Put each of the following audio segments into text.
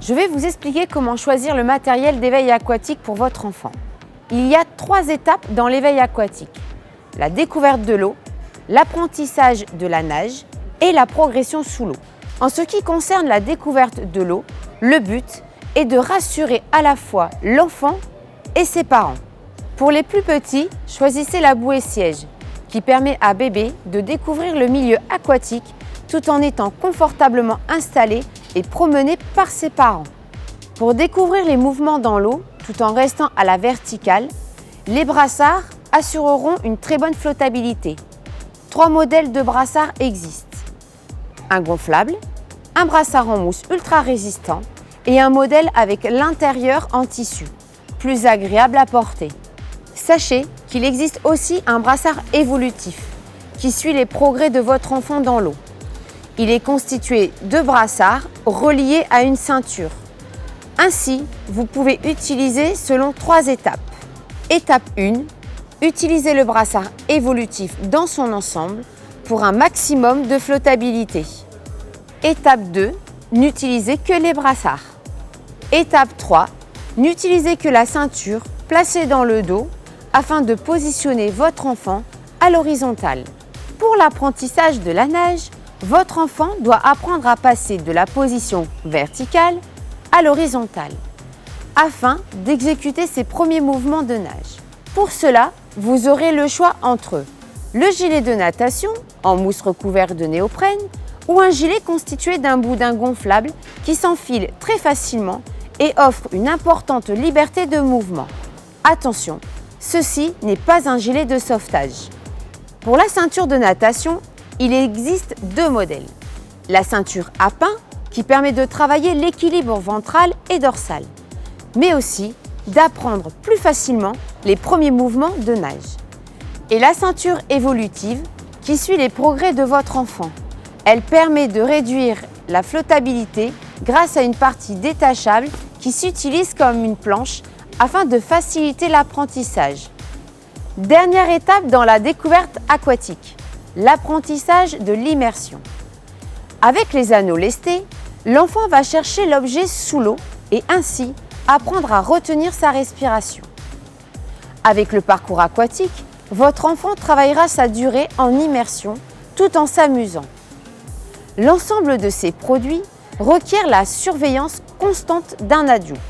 Je vais vous expliquer comment choisir le matériel d'éveil aquatique pour votre enfant. Il y a 3 étapes dans l'éveil aquatique: la découverte de l'eau, l'apprentissage de la nage et la progression sous l'eau. En ce qui concerne la découverte de l'eau, le but est de rassurer à la fois l'enfant et ses parents. Pour les plus petits, choisissez la bouée siège qui permet à bébé de découvrir le milieu aquatique tout en étant confortablement installé et promené par ses parents. Pour découvrir les mouvements dans l'eau tout en restant à la verticale, les brassards assureront une très bonne flottabilité. 3 modèles de brassards existent: un gonflable, un brassard en mousse ultra résistant et un modèle avec l'intérieur en tissu, plus agréable à porter. Sachez qu'il existe aussi un brassard évolutif qui suit les progrès de votre enfant dans l'eau. Il est constitué de brassards reliés à une ceinture. Ainsi, vous pouvez utiliser selon 3 étapes. Étape 1, utilisez le brassard évolutif dans son ensemble pour un maximum de flottabilité. Étape 2, n'utilisez que les brassards. Étape 3, n'utilisez que la ceinture placée dans le dos afin de positionner votre enfant à l'horizontale. Pour l'apprentissage de la nage, votre enfant doit apprendre à passer de la position verticale à l'horizontale afin d'exécuter ses premiers mouvements de nage. Pour cela, vous aurez le choix entre le gilet de natation en mousse recouvert de néoprène ou un gilet constitué d'un boudin gonflable qui s'enfile très facilement et offre une importante liberté de mouvement. Attention, ceci n'est pas un gilet de sauvetage. Pour la ceinture de natation, il existe 2 modèles. La ceinture à pain qui permet de travailler l'équilibre ventral et dorsal, mais aussi d'apprendre plus facilement les premiers mouvements de nage. Et la ceinture évolutive qui suit les progrès de votre enfant. Elle permet de réduire la flottabilité grâce à une partie détachable qui s'utilise comme une planche afin de faciliter l'apprentissage. Dernière étape dans la découverte aquatique, l'apprentissage de l'immersion. Avec les anneaux lestés, l'enfant va chercher l'objet sous l'eau et ainsi apprendre à retenir sa respiration. Avec le parcours aquatique, votre enfant travaillera sa durée en immersion tout en s'amusant. L'ensemble de ces produits requiert la surveillance constante d'un adulte,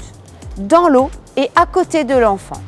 dans l'eau et à côté de l'enfant.